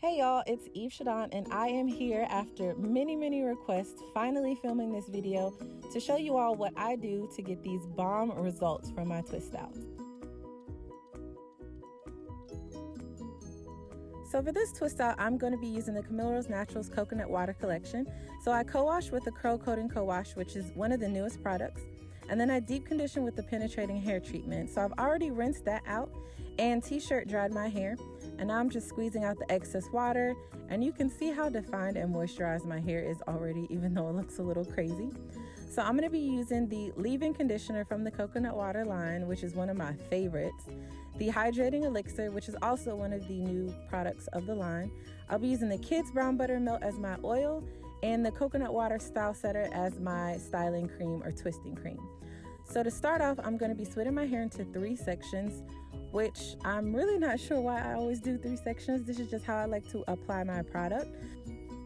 Hey y'all, it's Eve Shadon and I am here after many requests finally filming this video to show you all what I do to get these bomb results from my twist outs. So for this twist out, I'm going to be using the Camille Rose Naturals Coconut Water Collection. So I co-wash with the Curl Coating Co-Wash, which is one of the newest products. And then I deep condition with the penetrating hair treatment. So I've already rinsed that out and t-shirt dried my hair. And now I'm just squeezing out the excess water. And you can see how defined and moisturized my hair is already, even though it looks a little crazy. So I'm going to be using the leave-in conditioner from the coconut water line, which is one of my favorites. The Hydrating Elixir, which is also one of the new products of the line. I'll be using the Kids Brown Buttermilk as my oil and the Coconut Water Style Setter as my styling cream or twisting cream. So to start off, I'm going to be splitting my hair into 3 sections, which I'm really not sure why I always do 3 sections. This is just how I like to apply my product.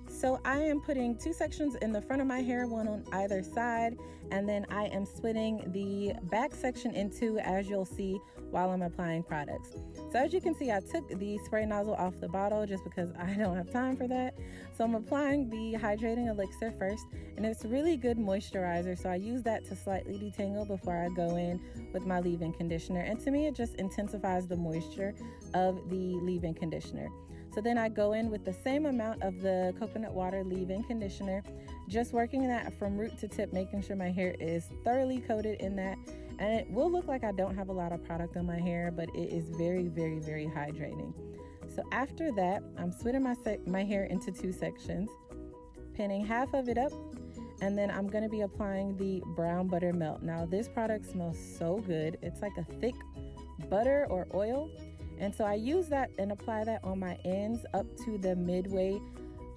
So I am putting 2 sections in the front of my hair, one on either side, and then I am splitting the back section in 2, as you'll see while I'm applying products. So as you can see, I took the spray nozzle off the bottle just because I don't have time for that. So I'm applying the Hydrating Elixir first, and it's really good moisturizer. So I use that to slightly detangle before I go in with my leave-in conditioner. And to me, it just intensifies the moisture of the leave-in conditioner. So then I go in with the same amount of the coconut water leave-in conditioner, just working that from root to tip, making sure my hair is thoroughly coated in that. And it will look like I don't have a lot of product on my hair, but it is very hydrating. So after that, I'm splitting my hair into 2 sections, pinning half of it up, and then I'm gonna be applying the brown buttermilk. Now this product smells so good. It's like a thick butter or oil. And so I use that and apply that on my ends up to the midway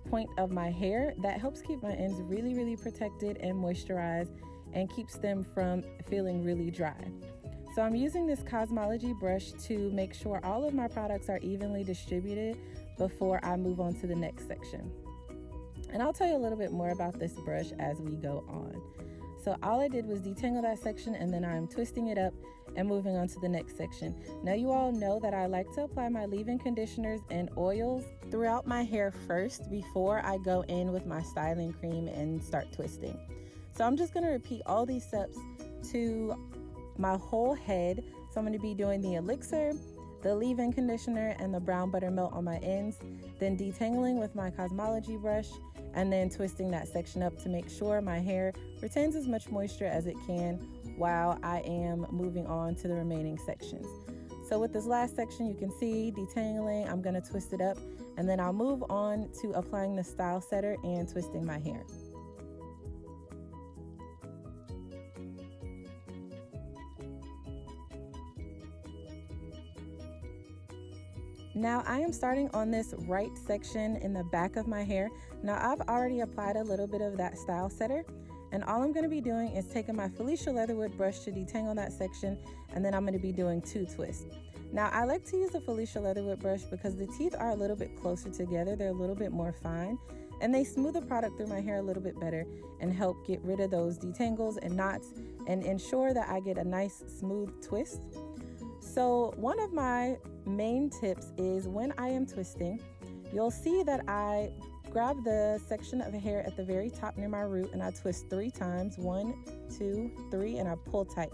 point of my hair. That helps keep my ends really protected and moisturized and keeps them from feeling really dry. So I'm using this Kazmleje brush to make sure all of my products are evenly distributed before I move on to the next section. And I'll tell you a little bit more about this brush as we go on. So all I did was detangle that section, and then I'm twisting it up and moving on to the next section. Now you all know that I like to apply my leave-in conditioners and oils throughout my hair first before I go in with my styling cream and start twisting. So I'm just gonna repeat all these steps to my whole head. So I'm gonna be doing the elixir, the leave-in conditioner, and the brown buttermilk on my ends, then detangling with my Kazmleje brush, and then twisting that section up to make sure my hair retains as much moisture as it can while I am moving on to the remaining sections. So with this last section, you can see detangling, I'm gonna twist it up, and then I'll move on to applying the style setter and twisting my hair. Now I am starting on this right section in the back of my hair. Now I've already applied a little bit of that style setter, and all I'm going to be doing is taking my Felicia Leatherwood brush to detangle that section, and then I'm going to be doing 2 twists. Now I like to use the Felicia Leatherwood brush because the teeth are a little bit closer together, they're a little bit more fine, and they smooth the product through my hair a little bit better and help get rid of those detangles and knots and ensure that I get a nice smooth twist. So one of my main tips is when I am twisting, you'll see that I grab the section of hair at the very top near my root and I twist 3 times, 1, 2, 3, and I pull tight.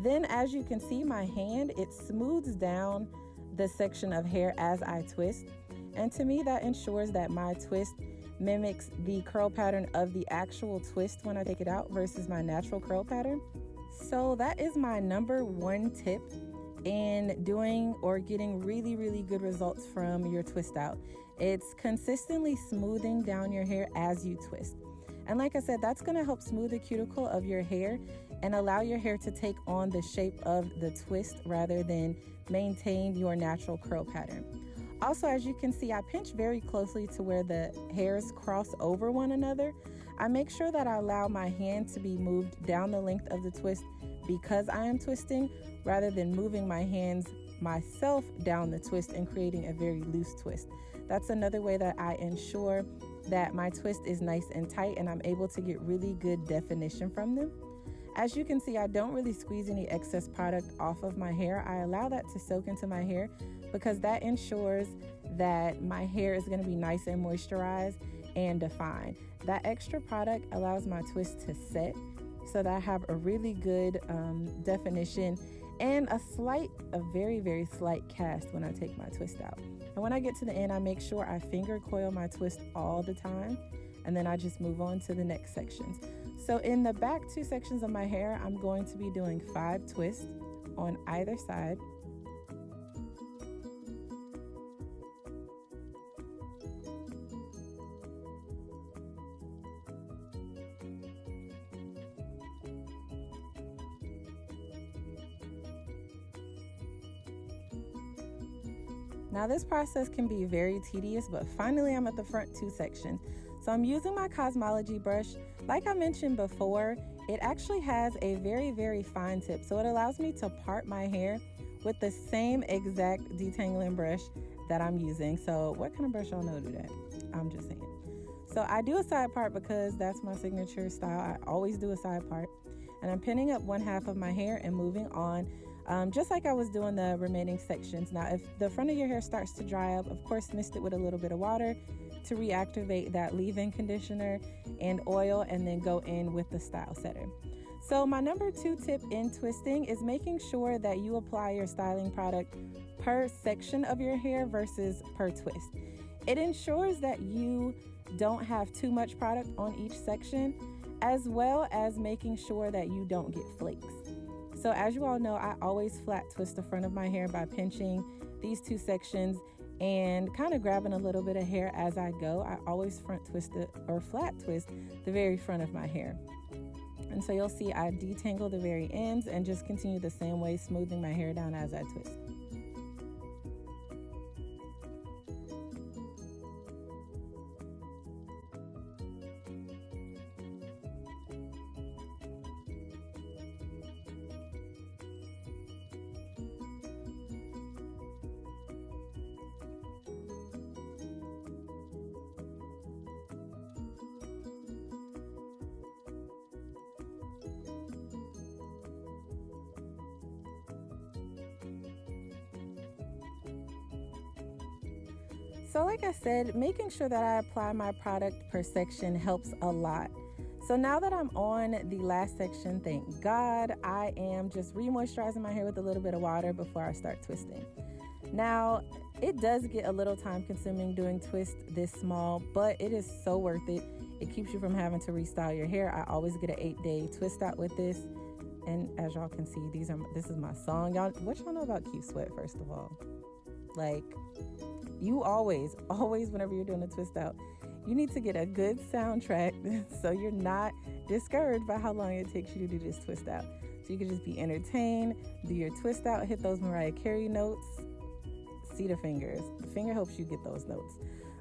Then as you can see, my hand, it smooths down the section of hair as I twist. And to me, that ensures that my twist mimics the curl pattern of the actual twist when I take it out versus my natural curl pattern. So that is my number 1 tip in doing or getting really good results from your twist out. It's consistently smoothing down your hair as you twist. And like I said, that's going to help smooth the cuticle of your hair and allow your hair to take on the shape of the twist rather than maintain your natural curl pattern. Also, as you can see, I pinch very closely to where the hairs cross over one another. I make sure that I allow my hand to be moved down the length of the twist because I am twisting, rather than moving my hands myself down the twist and creating a very loose twist. That's another way that I ensure that my twist is nice and tight and I'm able to get really good definition from them. As you can see, I don't really squeeze any excess product off of my hair. I allow that to soak into my hair because that ensures that my hair is going to be nice and moisturized and defined. That extra product allows my twist to set so that I have a really good definition and a very, very slight cast when I take my twist out. And when I get to the end, I make sure I finger coil my twist all the time, and then I just move on to the next sections. So in the back 2 sections of my hair, I'm going to be doing 5 twists on either side. Now this process can be very tedious, but finally I'm at the front 2 sections. So I'm using my Kazmleje brush. Like I mentioned before, it actually has a very, very fine tip. So it allows me to part my hair with the same exact detangling brush that I'm using. So what kind of brush y'all know do that? I'm just saying. So I do a side part because that's my signature style. I always do a side part. And I'm pinning up 1/2 of my hair and moving on. Just like I was doing the remaining sections. Now, if the front of your hair starts to dry up, of course, mist it with a little bit of water to reactivate that leave-in conditioner and oil, and then go in with the style setter. So my number 2 tip in twisting is making sure that you apply your styling product per section of your hair versus per twist. It ensures that you don't have too much product on each section, as well as making sure that you don't get flakes. So as you all know, I always flat twist the front of my hair by pinching these 2 sections and kind of grabbing a little bit of hair as I go. I always flat twist the very front of my hair. And so you'll see I detangle the very ends and just continue the same way, smoothing my hair down as I twist. So like I said, making sure that I apply my product per section helps a lot. So now that I'm on the last section, thank God, I am just re-moisturizing my hair with a little bit of water before I start twisting. Now, it does get a little time consuming doing twists this small, but it is so worth it. It keeps you from having to restyle your hair. I always get an 8-day twist out with this. And as y'all can see, this is my song. What y'all know about Keep Sweat, first of all? Like, you always, whenever you're doing a twist out, you need to get a good soundtrack so you're not discouraged by how long it takes you to do this twist out. So you can just be entertained, do your twist out, hit those Mariah Carey notes, see the fingers. The finger helps you get those notes.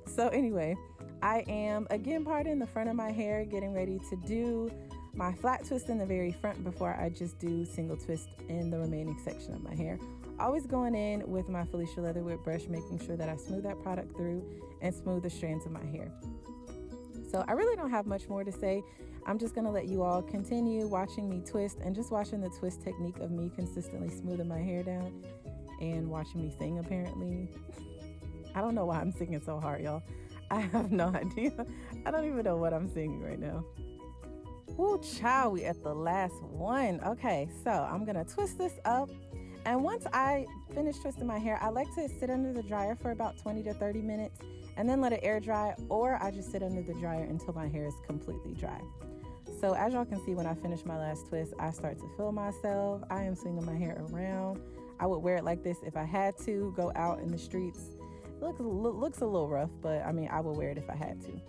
So anyway, I am again parting the front of my hair, getting ready to do my flat twist in the very front before I just do single twist in the remaining section of my hair. Always going in with my Felicia Leatherwood brush, making sure that I smooth that product through and smooth the strands of my hair. So I really don't have much more to say. I'm just gonna let you all continue watching me twist and just watching the twist technique of me consistently smoothing my hair down and watching me sing apparently. I don't know why I'm singing so hard, y'all. I have no idea. I don't even know what I'm singing right now. Woo, child, we at the last one. Okay, so I'm gonna twist this up. And once I finish twisting my hair, I like to sit under the dryer for about 20 to 30 minutes and then let it air dry, or I just sit under the dryer until my hair is completely dry. So as y'all can see, when I finish my last twist, I start to feel myself. I am swinging my hair around. I would wear it like this if I had to go out in the streets. It looks a little rough, but I mean, I would wear it if I had to.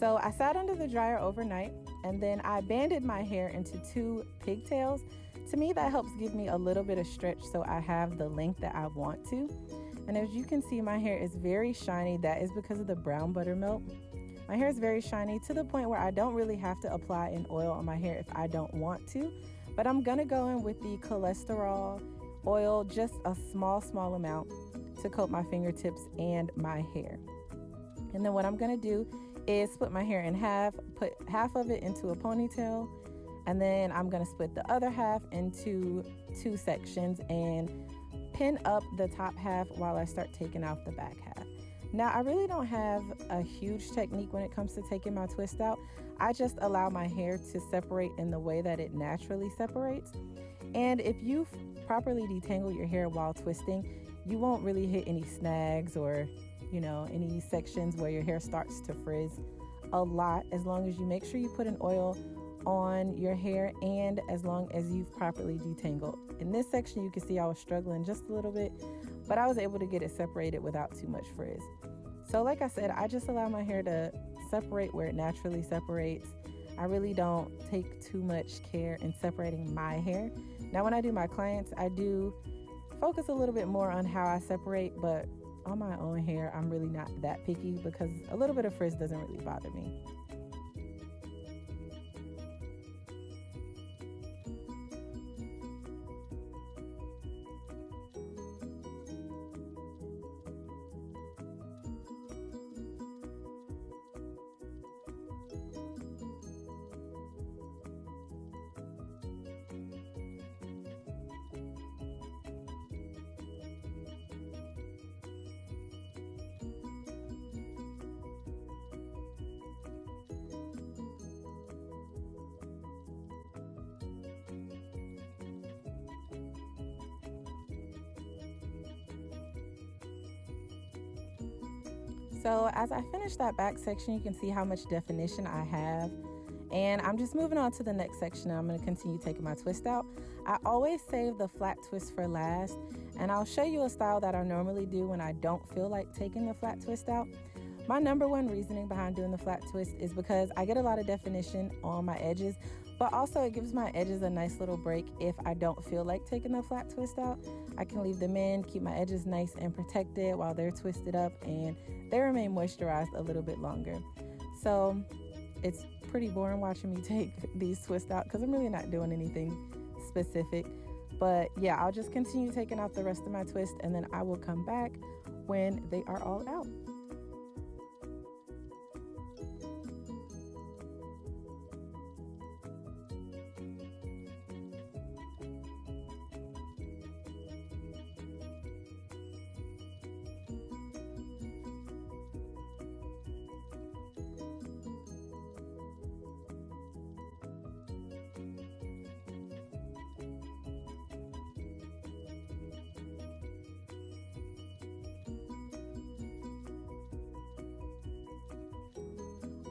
So I sat under the dryer overnight, and then I banded my hair into 2 pigtails. To me, that helps give me a little bit of stretch so I have the length that I want to. And as you can see, my hair is very shiny. That is because of the brown buttermilk. My hair is very shiny to the point where I don't really have to apply an oil on my hair if I don't want to. But I'm gonna go in with the cholesterol oil, just a small amount to coat my fingertips and my hair. And then what I'm gonna do is split my hair in half, put half of it into a ponytail, and then I'm gonna split the other half into 2 sections and pin up the top half while I start taking out the back half. Now, I really don't have a huge technique when it comes to taking my twist out. I just allow my hair to separate in the way that it naturally separates. And if you properly detangle your hair while twisting, you won't really hit any snags or, any sections where your hair starts to frizz a lot, as long as you make sure you put an oil on your hair and as long as you've properly detangled. In this section, you can see I was struggling just a little bit, but I was able to get it separated without too much frizz. So like I said, I just allow my hair to separate where it naturally separates. I really don't take too much care in separating my hair. Now, when I do my clients, I do focus a little bit more on how I separate, but on my own hair, I'm really not that picky because a little bit of frizz doesn't really bother me. So as I finish that back section, you can see how much definition I have. And I'm just moving on to the next section. I'm going to continue taking my twist out. I always save the flat twist for last, and I'll show you a style that I normally do when I don't feel like taking the flat twist out. My number one reasoning behind doing the flat twist is because I get a lot of definition on my edges, but also it gives my edges a nice little break if I don't feel like taking the flat twist out. I can leave them in, keep my edges nice and protected while they're twisted up, and they remain moisturized a little bit longer. So it's pretty boring watching me take these twists out because I'm really not doing anything specific. But yeah, I'll just continue taking out the rest of my twist, and then I will come back when they are all out.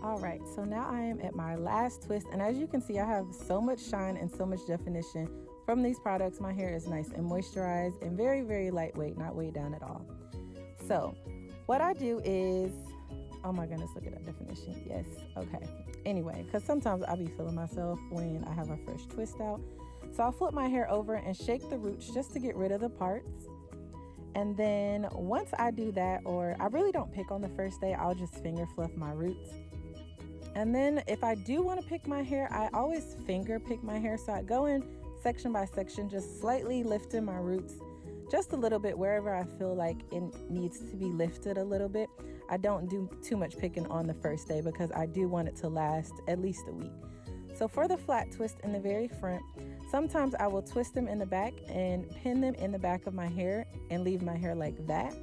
All right, so now I am at my last twist, and as you can see, I have so much shine and so much definition from these products. My hair is nice and moisturized and very, very lightweight, not weighed down at all. So what I do is, oh my goodness, look at that definition. Yes, okay. Anyway, because sometimes I'll be feeling myself when I have a fresh twist out. So I'll flip my hair over and shake the roots just to get rid of the parts. And then once I do that, or I really don't pick on the first day, I'll just finger fluff my roots. And then if I do want to pick my hair, I always finger pick my hair. So I go in section by section, just slightly lifting my roots just a little bit wherever I feel like it needs to be lifted a little bit. I don't do too much picking on the first day because I do want it to last at least a week. So for the flat twist in the very front, sometimes I will twist them in the back and pin them in the back of my hair and leave my hair like that.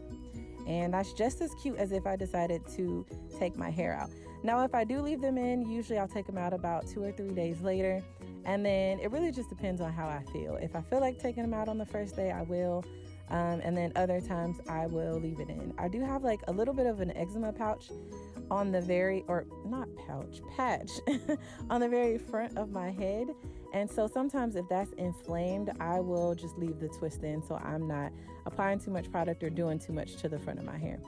And that's just as cute as if I decided to take my hair out. Now, if I do leave them in, usually I'll take them out about 2 or 3 days later. And then it really just depends on how I feel. If I feel like taking them out on the first day, I will. And then other times I will leave it in. I do have like a little bit of an eczema pouch on the patch on the very front of my head. And so sometimes if that's inflamed, I will just leave the twist in so I'm not applying too much product or doing too much to the front of my hair.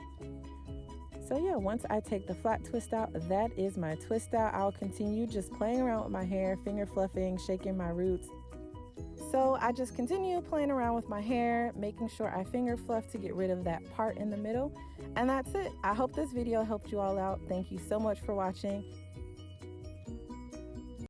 So yeah, once I take the flat twist out, that is my twist out. I'll continue just playing around with my hair, finger fluffing, shaking my roots. So I just continue playing around with my hair, making sure I finger fluff to get rid of that part in the middle. And that's it. I hope this video helped you all out. Thank you so much for watching.